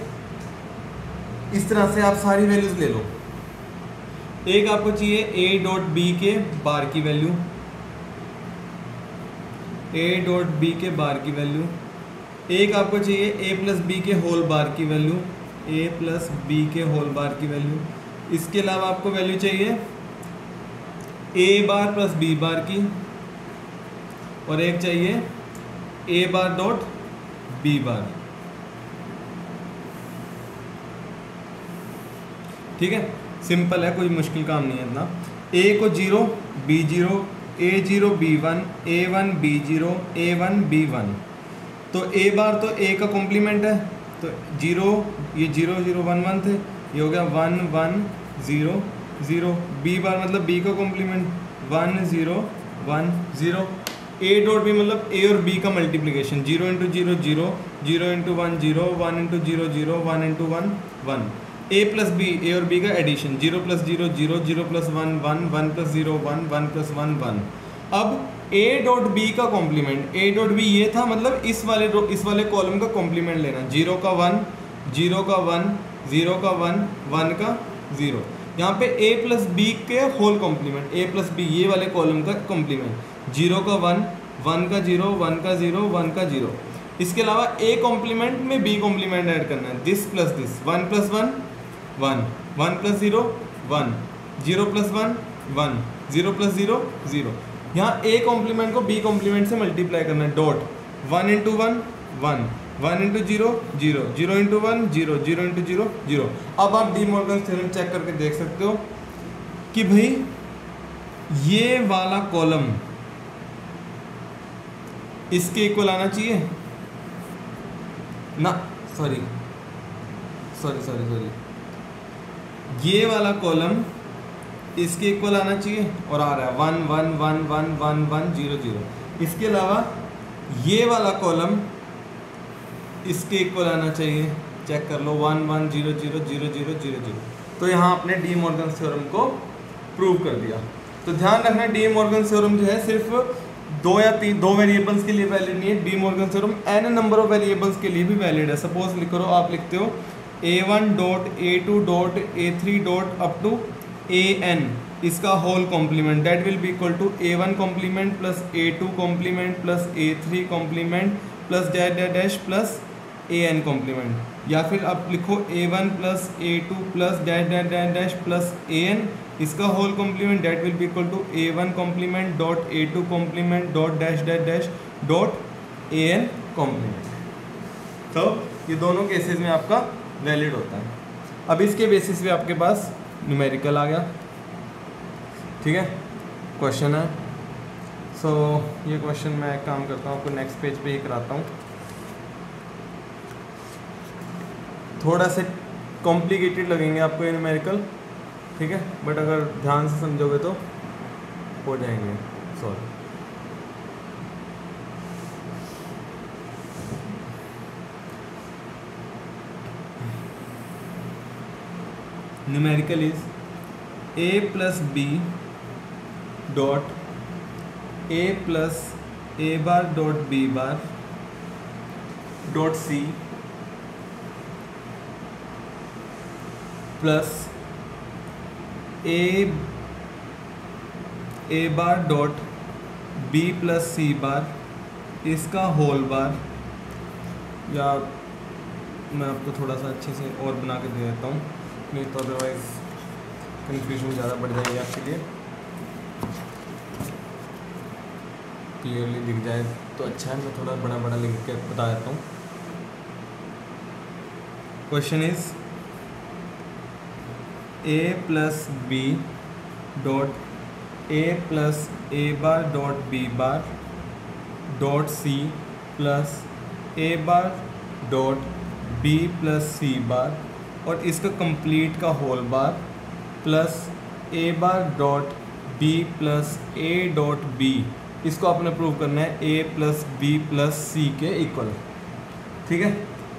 इस तरह से आप सारी वैल्यूज ले लो। एक आपको चाहिए ए डॉट बी के बार की वैल्यू, ए डॉट बी के बार की वैल्यू, एक आपको चाहिए ए प्लस बी के होल बार की वैल्यू, ए प्लस बी के होल बार की वैल्यू। इसके अलावा आपको वैल्यू चाहिए ए बार प्लस बी बार की, और एक चाहिए ए बार डॉट बी बार। ठीक है, सिंपल है, कोई मुश्किल काम नहीं है इतना। ए को 0 बी 0, ए 0 बी 1, ए 1 बी 0, ए 1 बी 1। तो ए बार तो ए का कॉम्प्लीमेंट है, तो 0 ये 0 0 1 1 थे, ये हो गया 1 1 0 0। बी बार मतलब बी का कॉम्प्लीमेंट 1 0 1 0। ए डॉट बी मतलब ए और बी का multiplication 0 into 0 0, 0 into 1 0, 1 into 0 0, 1 into 1 1। A plus B, A और बी का addition 0 plus 0 0, 0 plus 1 1, 1 plus 0 1, 1 plus 1 1। अब ए डॉट बी का कॉम्प्लीमेंट, ए डॉट बी ये था, मतलब इस वाले कॉलम का कॉम्प्लीमेंट लेना, 0 का 1, 0 का 1, 0 का 1, 1 का 0। यहाँ पे ए प्लस बी के होल कॉम्प्लीमेंट, ए प्लस बी ये वाले कॉलम का कॉम्प्लीमेंट, 0 का 1, 1 का 0, 1 का 0, 1 का 0। इसके अलावा ए कॉम्प्लीमेंट में बी कॉम्प्लीमेंट ऐड करना है, this plus this, 1 plus 1 1, 1 plus 0 1, 0 plus 1 1, 0 plus 0 0। यहाँ ए कॉम्प्लीमेंट को बी कॉम्प्लीमेंट से मल्टीप्लाई करना है, dot 1 into 1 1, 1 into 0 0, 0 into 1 0, 0 into 0 0। अब आप डी मॉर्गन थ्योरम चेक करके देख सकते हो कि भाई ये वाला कॉलम इसके इक्वल आना चाहिए ना, सॉरी, ये वाला कॉलम इसके इक्वल आना चाहिए और आ रहा है 1 1 1 1 1 1 0 0। इसके अलावा ये वाला कॉलम इसके इक्वल आना चाहिए, चेक कर लो 1 1 0 0 0 0 0 0। तो यहाँ आपने डी मॉर्गन थ्योरम को प्रूव कर दिया। तो ध्यान रखना डी मॉर्गन थ्योरम जो है सिर्फ 2 या 3 2 वेरिएबल्स के लिए वैलिड नहीं है, De Morgan theorem N number of variables के लिए भी वैलिड है। सपोज लिख करो, आप लिखते हो a1 dot a2 dot a3 dot up to an, इसका whole complement, that will be equal to a1 complement plus a2 complement plus a3 complement plus dash dash dash plus an complement, या फिर आप लिखो a1 plus a2 plus dash dash dash dash plus an, इसका whole complement, that will be equal to a1 complement dot a2 complement dot dash dash dash dot an complement. तो ये दोनों cases में आपका वैलिड होता है। अब इसके बेसिस पे आपके पास न्यूमेरिकल आ गया, ठीक है, क्वेश्चन है। सो ये क्वेश्चन मैं एक काम करता हूँ, आपको नेक्स्ट पेज पे ही कराता हूँ। थोड़ा से कॉम्प्लिकेटेड लगेंगे आपको ये न्यूमेरिकल, ठीक है, बट अगर ध्यान से समझोगे तो हो जाएंगे solve. Numerical is a plus b dot a plus a bar dot b bar dot c plus a bar dot b plus c bar, इसका होल बार, या मैं आपको थोड़ा सा अच्छे से और बना के दे देता हूँ, नहीं तो अदरवाइज कन्फ्यूजन ज़्यादा बढ़ जाएगी आपके लिए। क्लियरली लिख जाए तो अच्छा है, मैं थोड़ा बड़ा बड़ा लिख के बता देता हूँ। Question is a plus B dot a plus a bar dot b bar dot c plus a bar dot b plus c bar और इसका कंप्लीट का whole bar plus a bar dot b plus a dot b, इसको आपने prove करना है a plus b plus c के इक्वल, ठीक है।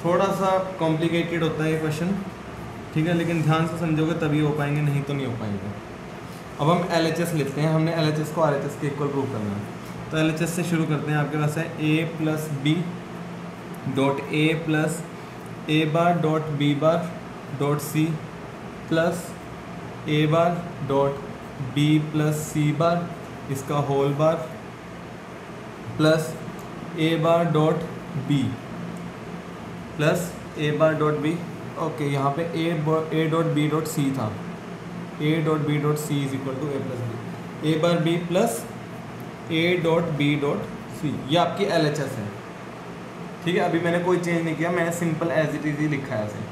थोड़ा सा कॉम्प्लिकेटेड होता है ये क्वेश्चन, ठीक है, लेकिन ध्यान से समझोगे तभी हो पाएंगे, नहीं तो नहीं हो पाएंगे। अब हम LHS लेते हैं, हमने LHS को RHS के इक्वल प्रूव करना है। तो LHS से शुरू करते हैं। आपके पास है a plus b dot a plus a bar dot b bar dot c plus a bar dot b plus c bar, इसका whole bar plus a bar dot b plus a bar dot b। Okay, यहाँ पे a dot b dot c था, a dot b dot c is equal to a plus b, a bar b plus a dot b dot c, ये आपकी LHS है, ठीक है। अभी मैंने कोई चेंज नहीं किया, मैंने सिंपल एज इट इज ही लिखा है ऐसे।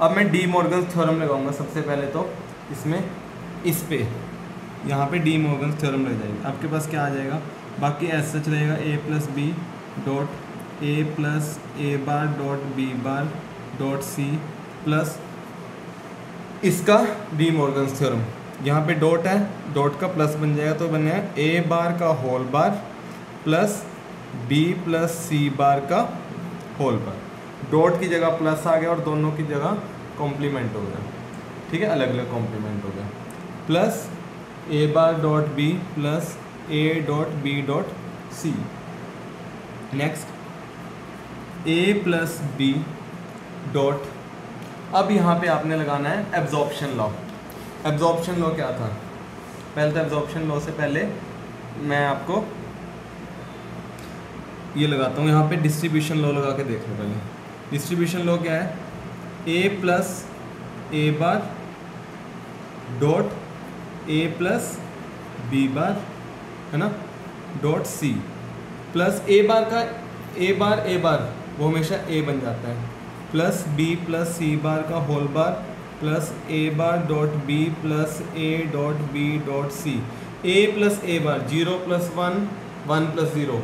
अब मैं डी मॉर्गन थ्योरम लगाऊंगा सबसे पहले, तो इसमें इस पे यहाँ पे डी मॉर्गन थ्योरम लग जाएगी। आपके पास क्या आ जाएगा, बाकी एज सच रहेगा a plus B dot a plus a bar dot b bar dot c plus इसका डी मॉर्गन थ्योरम, यहाँ पे डॉट है, डॉट का प्लस बन जाएगा तो बन जाएगा a बार का whole bar plus b plus c bar का होल बार। डॉट की जगह प्लस आ गया और दोनों की जगह कॉम्प्लीमेंट हो गया, ठीक है, अलग अलग कॉम्प्लीमेंट हो गया, plus a bar dot b plus a dot b dot c। Next a plus b dot, अब यहाँ पे आपने लगाना है एब्जॉर्प्शन लॉ। एब्जॉर्प्शन लॉ क्या था, पहले तो एब्जॉर्प्शन लॉ से पहले मैं आपको ये लगाता हूँ, यहाँ पे डिस्ट्रीब्यूशन लॉ लगा के देख लो पहले। डिस्ट्रीब्यूशन लॉ क्या है, a plus a bar dot a plus b बार, है ना, डॉट सी प्लस ए बार वो हमेशा ए बन जाता है, plus B plus C bar का whole bar plus A bar dot B plus A dot B dot C. A plus A bar 0 plus 1 1 plus 0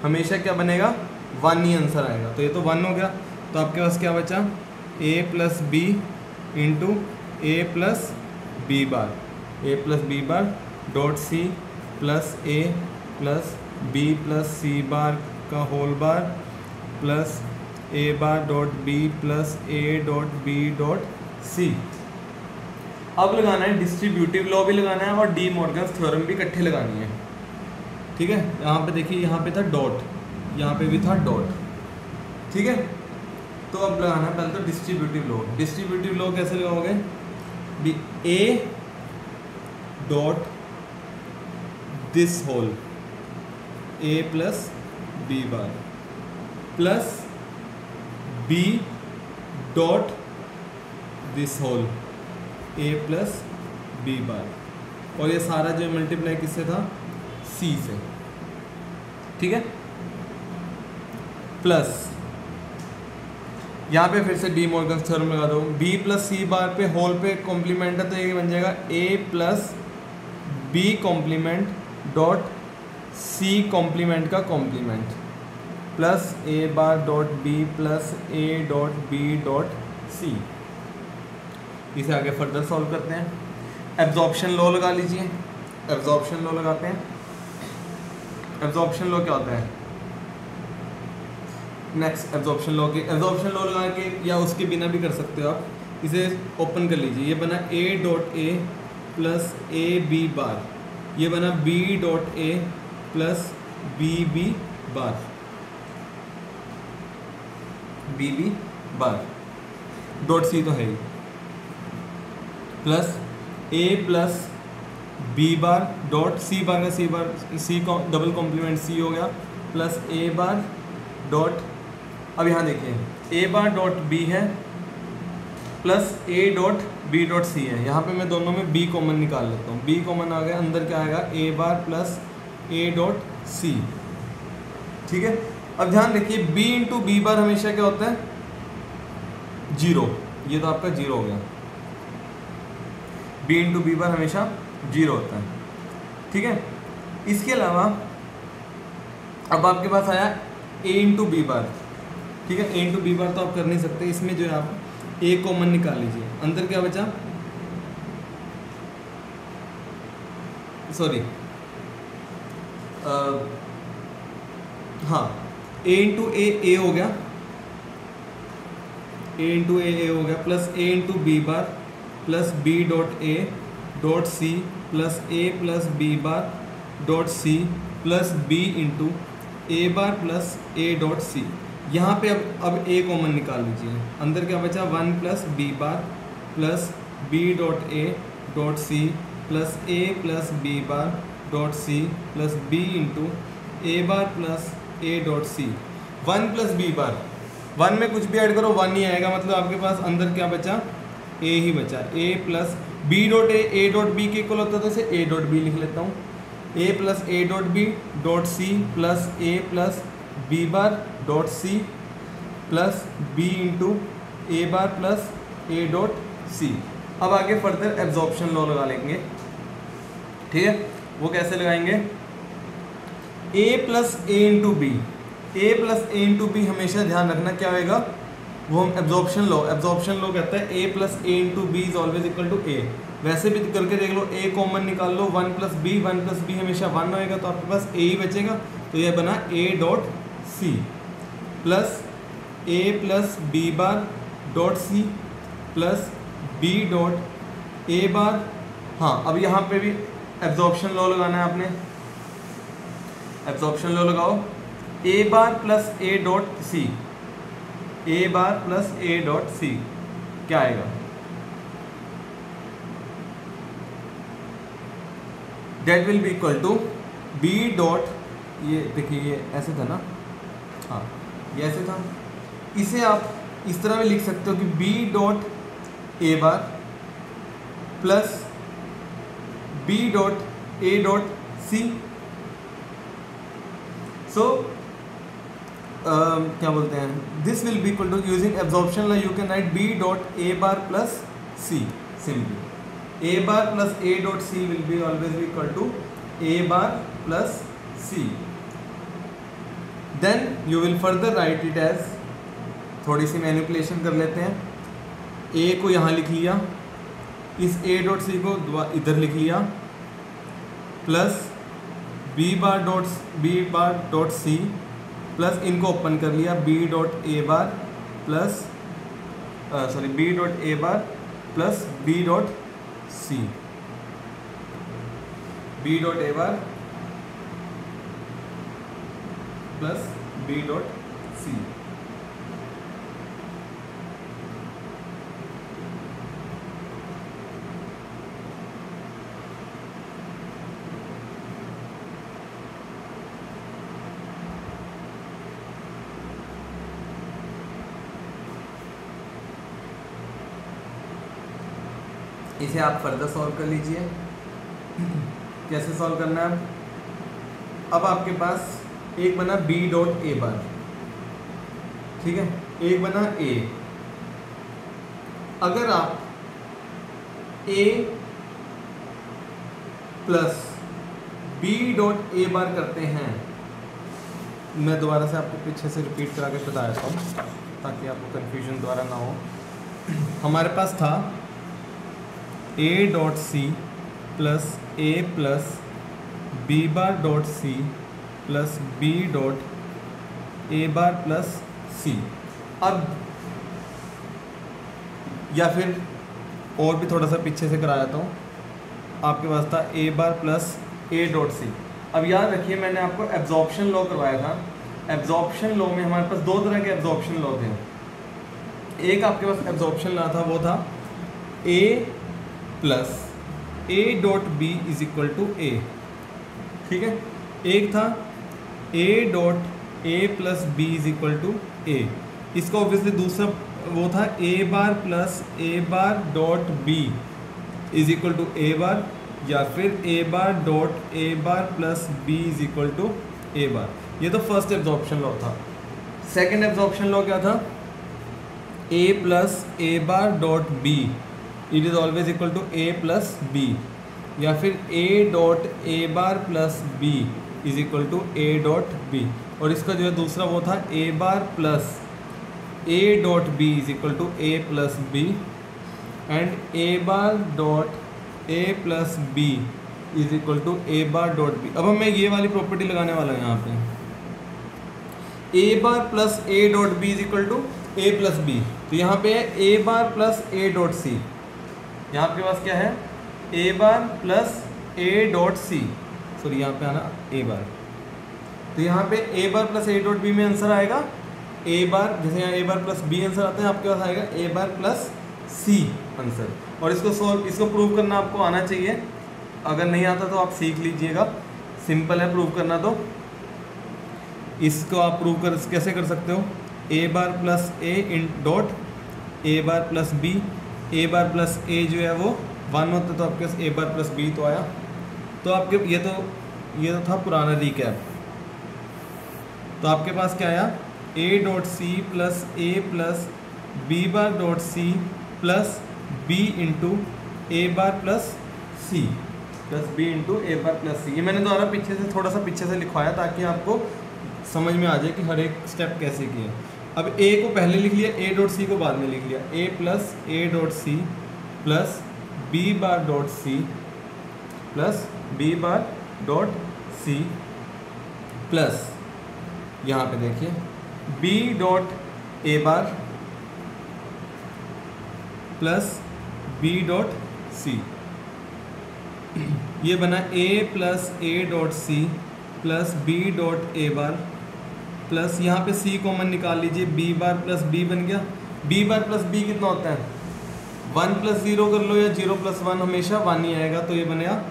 हमेशा क्या बनेगा 1 ही आंसर आएगा। तो ये तो 1 हो गया, तो आपके पास क्या बचा a plus B into A plus B bar dot C plus A plus B plus C bar का whole bar plus A bar dot B plus A dot B dot C. अब लगाना है डिस्ट्रीब्यूटिव लॉ भी लगाना है और D Morgan's theorem भी इकट्ठे लगानी है। ठीक है, यहाँ पे देखिए, यहाँ पे था डॉट, यहाँ पे भी था डॉट। ठीक है, तो अब लगाना है पहले तो डिस्ट्रीब्यूटिव लॉ। डिस्ट्रीब्यूटिव लॉ कैसे लगाओगे, A dot this whole A plus B bar plus B dot this whole A plus B bar, और ये सारा जो मल्टीप्लाई किससे था, सी से। ठीक है, प्लस यहाँ पे फिर से डी मॉर्गन्स थ्योरम लगा दो, बी प्लस सी बार पे होल पे कॉम्प्लीमेंट है तो ये बन जाएगा A plus B complement dot C complement का complement plus A bar dot B plus A dot B dot C. इसे आगे फर्दर सॉल्व करते हैं। एब्जॉर्प्शन लॉ लगा लीजिए, एब्जॉर्प्शन लॉ लगाते हैं। एब्जॉर्प्शन लॉ क्या होता है, नेक्स्ट एब्जॉर्प्शन लॉ लगा के या उसके बिना भी कर सकते हो आप। इसे ओपन कर लीजिए, ये बना A dot A plus A B bar, ये बना B dot A plus B B bar, B B bar dot C तो है ही, plus A plus B bar dot C bar का सी डबल कॉम्प्लीमेंट सी हो गया प्लस ए bar dot, अब यहाँ देखिए ए बार डॉट बी है plus A dot B dot C है। यहाँ पे मैं दोनों में बी कॉमन निकाल लेता हूँ, बी कॉमन आ गया, अंदर क्या आएगा A bar plus A dot सी। ठीक है, अब ध्यान रखिए बी इंटू बी बार हमेशा क्या होता है, 0। ये तो आपका 0 हो गया, बी इंटू बी बार हमेशा 0 होता है। ठीक है, इसके अलावा अब आपके पास आया ए इंटू बी बार। ठीक है, ए इंटू बी बार तो आप कर नहीं सकते, इसमें जो है आप ए कॉमन निकाल लीजिए, अंदर क्या बचा, सॉरी हाँ ए इंटू ए हो गया, ए इंटू ए हो गया plus A into B bar plus B dot A dot C plus A plus B bar dot C plus B into A bar plus A dot C. यहाँ पे अब ए common निकाल लीजिए, अंदर क्या बचा 1 plus B bar plus B dot A dot C plus A plus B bar dot C plus B into A bar plus A dot C. 1 plus B bar, 1 में कुछ भी ऐड करो 1 ही आएगा, मतलब आपके पास अंदर क्या बचा, ए ही बचा, A plus B dot A dot B के इक्वल होता है, तो इसे ए डॉट बी लिख लेता हूँ, A plus A dot B dot C plus A plus B bar dot C plus B into A bar plus A dot C. अब आगे फर्दर एब्जॉर्प्शन लॉ लगा लेंगे। ठीक है, वो कैसे लगाएंगे, ए plus A into B, A plus A into B हमेशा ध्यान रखना क्या होएगा, वो हम एब्जॉर्प्शन लॉ कहता है A plus A into B is always equal to A. वैसे भी करके देख लो, ए कॉमन निकाल लो, 1 प्लस बी हमेशा 1 होएगा, तो आपके पास ए ही बचेगा, तो यह बना A dot C plus A plus B bar dot C plus B dot A bar. हाँ, अब यहाँ पे भी एब्जॉर्प्शन लॉ लगाना है आपने, एब्जॉर्प्शन लॉ लगाओ, A bar plus A dot C, A bar plus A dot C क्या आएगा, that will be equal to B dot, ये देखिए ये ऐसे था ना, हाँ ये ऐसे था, इसे आप इस तरह भी लिख सकते हो कि B dot A bar plus B dot A dot C. So क्या बोलते हैं, this will be equal to using absorption law you can write B dot A bar plus C simply. A bar plus A dot C will be always be equal to A bar plus C. Then you will further write it as, थोड़ी सी manipulation कर लेते हैं, ए को यहाँ लिख लिया, इस ए डॉट सी को इधर लिख लिया, plus B bar dot C plus इनको ओपन कर लिया B dot A bar plus B dot A bar plus B dot C, B dot A bar plus B dot C. इसे आप फर्दर सॉल्व कर लीजिए। कैसे सॉल्व करना है? अब आपके पास एक बना बी डॉट ए बार, ठीक है, एक बना ए। अगर आप ए प्लस बी डॉट ए बार करते हैं, मैं दोबारा से आपको पीछे से रिपीट करा के बता देता हूँ ताकि आपको कन्फ्यूजन दोबारा ना हो। हमारे पास था A dot C plus A plus B bar dot C plus B dot A bar plus C. अब या फिर और भी थोड़ा सा पीछे से करा देता हूँ, आपके पास था A bar plus A dot C. अब याद रखिए मैंने आपको एब्जॉर्प्शन लॉ करवाया था। एब्जॉर्प्शन लॉ में हमारे पास दो तरह के एब्जॉर्प्शन लॉ थे। एक आपके पास एब्जॉर्प्शन लॉ था, वो था A plus A dot B is equal to A, ठीक है। एक था A dot A plus B is equal to A. इसका ऑब्वियसली दूसरा वो था A bar plus A bar dot B is equal to A bar, या फिर A bar dot A bar plus B is equal to A bar. ये तो first absorption law था। Second absorption law क्या था? A plus A bar dot B it is always equal to A plus B, या फिर A dot A bar plus B is equal to A dot B. और इसका जो है दूसरा वो था A bar plus A dot B is equal to A plus B, and A bar dot A plus B is equal to A bar dot B. अब मैं ये वाली प्रॉपर्टी लगाने वाला हूँ यहाँ पे, A bar plus A dot B is equal to A plus B. तो यहाँ पे है A bar plus A dot C, यहाँ आपके पास क्या है A bar plus A dot C, sorry यहाँ पे आना ए बार। तो यहाँ पे A bar plus A dot B में आंसर आएगा ए बार, जैसे यहाँ A bar plus B answer आता है, आपके पास आएगा A bar plus C answer. और इसको प्रूव करना आपको आना चाहिए। अगर नहीं आता तो आप सीख लीजिएगा, सिंपल है प्रूव करना। तो इसको आप प्रूव कैसे कर सकते हो? A bar plus A in dot A bar plus B, A bar plus A जो है वो 1 होता है, तो आपके पास ए बार प्लस बी तो आया। तो आपके ये तो था पुराना रिकैप। तो आपके पास क्या आया? A dot C plus A plus B bar dot C plus B into A bar plus C plus B into A bar plus C. ये मैंने द्वारा पीछे से थोड़ा सा पीछे से लिखवाया ताकि आपको समझ में आ जाए कि हर एक स्टेप कैसे किए। अब ए को पहले लिख लिया, ए डॉट सी को बाद में लिख लिया। A plus A dot C plus B bar dot C plus B bar dot C plus यहाँ पे देखिए B dot A bar plus B dot C. ये बना A plus A dot C plus B dot A bar plus यहाँ पे सी common निकाल लीजिए, B bar plus B बन गया। बी बार प्लस बी कितना होता है? 1 प्लस 0 कर लो या 0 प्लस 1, हमेशा 1 ही आएगा। तो ये बनेगा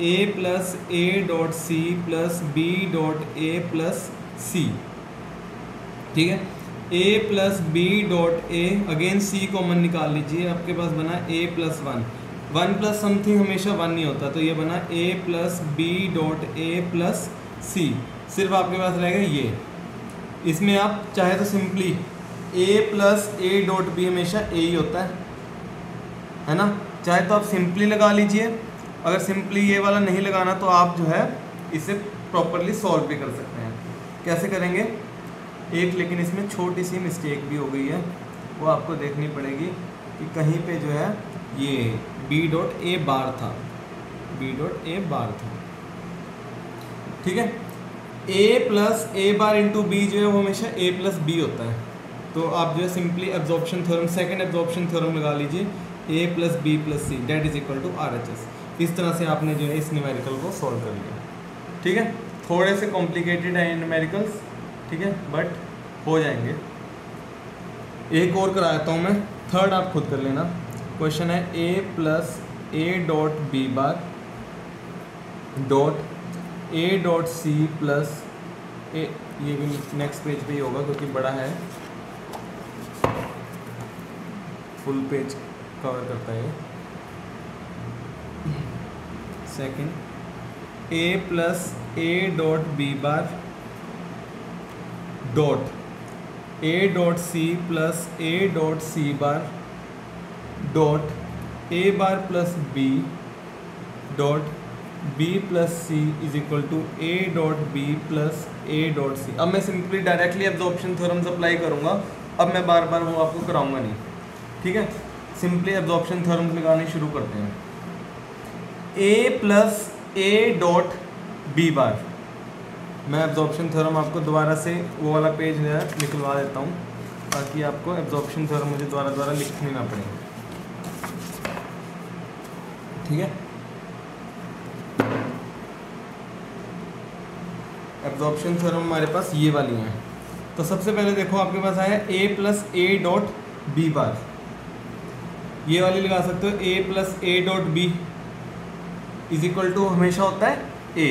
A plus A dot C plus B dot A plus C, ठीक है। A plus B dot A, again C common निकाल लीजिए, आपके पास बना A plus 1। One plus something हमेशा वन नहीं होता, तो ये बना a plus B dot A plus C. सिर्फ आपके पास रहेगा ये, इसमें आप चाहे तो simply a plus A dot B हमेशा a ही होता है ना, चाहे तो आप सिंपली लगा लीजिए। अगर सिंपली ये वाला नहीं लगाना तो आप जो है इसे प्रॉपरली सॉल्व भी कर सकते हैं। कैसे करेंगे, एक लेकिन इसमें छोटी सी मिस्टेक भी हो गई है, वो आपको देखनी पड़ेगी कि कहीं पे जो है ये b डॉट ए बार था, b डॉट ए बार था, ठीक है। a plus A bar into b जो है वो हमेशा a प्लस बी होता है, तो आप जो है simply absorption theorem, second absorption theorem लगा लीजिए, a plus B plus C that is equal to RHS। इस तरह से आपने जो है इस न्यूमेरिकल को सॉल्व कर लिया, ठीक है। थोड़े से कॉम्प्लिकेटेड हैं न्यूमेरिकल्स, ठीक है, बट हो जाएंगे। एक और कराता हूँ मैं, थर्ड आप खुद कर लेना। क्वेश्चन है a plus A dot B bar dot a dot C plus A, ये भी नेक्स्ट पेज पे ही होगा क्योंकि बड़ा है, फुल पेज कवर करता है। Second a plus A dot B bar dot a dot C plus A dot C bar dot a bar plus b dot b plus C is equal to a dot b plus a dot C. अब मैं simply directly absorption theorems apply करूँगा, अब मैं बार बार वो आपको कराऊंगा नहीं, ठीक है। सिंपली एब्जॉर्प्शन थ्योरम्स लगाने शुरू करते हैं। a plus A dot B bar, मैं एब्जॉर्प्शन थ्योरम आपको दोबारा से वो वाला पेज जो है निकलवा देता हूँ ताकि आपको एब्जॉर्प्शन थ्योरम मुझे दोबारा लिखनी ना पड़े, ठीक है। एब्जॉर्प्शन थ्योरम हमारे पास ये वाली हैं, तो सबसे पहले देखो आपके पास आया a plus A dot B bar, ये वाली लगा सकते हो, a plus A dot B is equal to हमेशा होता है a,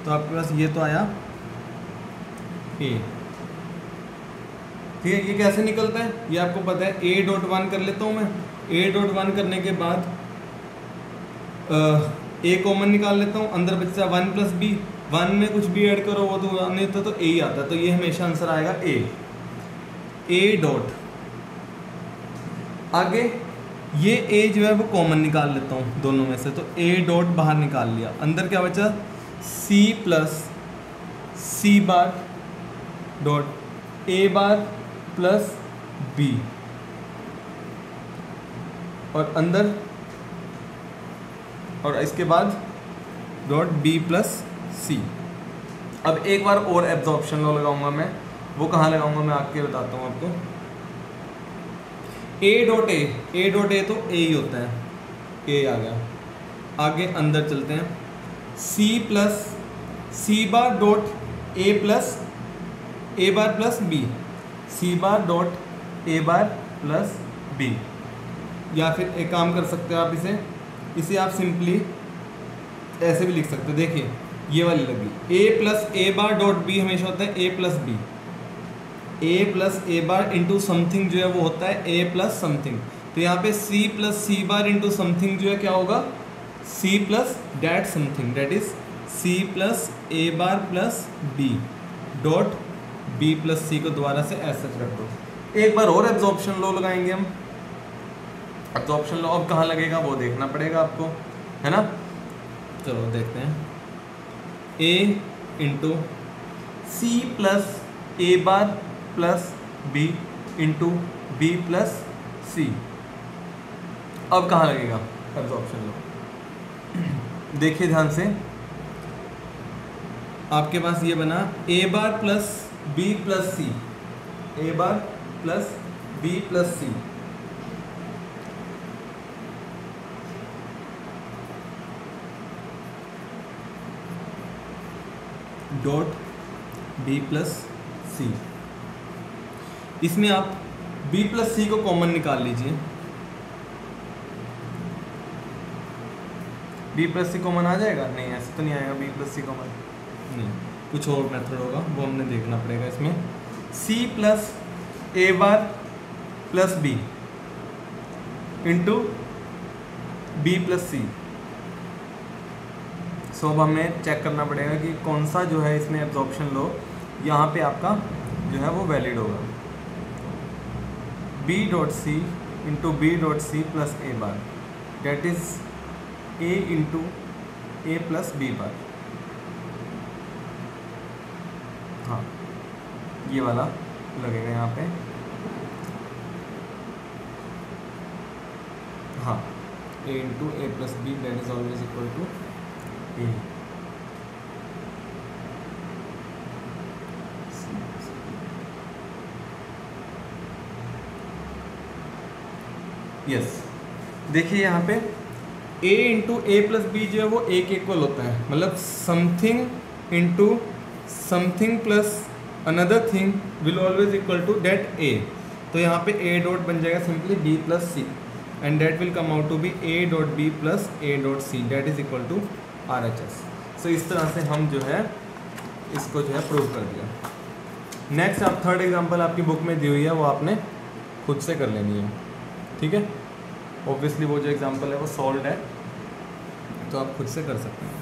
तो आपके पास ये तो आया a, ठीक है। ये कैसे निकलता है ये आपको पता है, a डॉट वन कर लेता हूँ मैं, a डॉट वन करने के बाद a कॉमन निकाल लेता हूँ, अंदर बचता वन प्लस बी, वन में कुछ भी ऐड करो वो तो नहीं होता, तो a ही आता है, तो ये हमेशा आंसर आएगा a डॉट। आगे ये a जो है वो कॉमन निकाल लेता हूँ दोनों में से, तो a डॉट बाहर निकाल लिया, अंदर क्या बचा c plus C bar dot a bar plus b, और अंदर और इसके बाद डॉट b प्लस सी। अब एक बार और एब्जॉर्प्शन लॉ लगाऊंगा मैं, वो कहाँ लगाऊंगा मैं आके बताता हूँ आपको। a डॉट ए तो a ही होता है, a आ गया। आगे अंदर चलते हैं, c plus C bar dot A plus A bar plus B, C bar dot A bar plus B, या फिर एक काम कर सकते हो आप, इसे आप सिंपली ऐसे भी लिख सकते हो। देखिए ये वाली लगी, a plus A bar dot B हमेशा होता है a plus B, a plus A bar into something जो है वो होता है a प्लस समथिंग, तो यहाँ पे c plus C bar into something जो है क्या होगा c plus that something, that is c plus A bar plus b dot b plus C को दोबारा से ऐसा रख दो। एक बार और एब्जॉर्प्शन लॉ लगाएंगे हम। एब्जॉर्प्शन लॉ अब कहाँ लगेगा वो देखना पड़ेगा आपको, है ना। चलो देखते हैं, a into C plus A bar plus B into B plus C, अब कहाँ लगेगा एब्जॉर्प्शन लॉ। देखिए ध्यान से, आपके पास ये बना a bar plus B plus C, a bar plus B plus C, dot b plus C. इसमें आप b प्लस सी को कॉमन निकाल लीजिए, b प्लस सी कॉमन आ जाएगा, नहीं ऐसे तो नहीं आएगा b प्लस सी कॉमन, नहीं कुछ और मेथड होगा वो हमने देखना पड़ेगा। इसमें c प्लस ए bar plus B into B plus C. So अब हमें चेक करना पड़ेगा कि कौन सा जो है इसमें एब्जॉर्प्शन लॉ यहाँ पे आपका जो है वो वैलिड होगा। B dot C into B dot C plus A bar, that is A into A plus B bar. हाँ, ये वाला लगेगा यहाँ पे। हाँ, A into A plus B that is always equal to A. Yes, देखिए यहाँ पे a into A plus B जो है वो ए के इक्वल होता है, मतलब something into something plus another thing will always equal to that ए। तो यहाँ पे a डॉट बन जाएगा simply b plus C and that will come out to be a dot B plus a dot C that is equal to RHS। So इस तरह से हम जो है इसको जो है प्रूव कर दिया। नेक्स्ट आप थर्ड एग्जांपल आपकी बुक में दी हुई है, वो आपने खुद से कर लेनी है, ठीक है। ऑब्वियसली वो जो एग्जांपल है वो सॉल्व है, तो आप खुद से कर सकते हैं।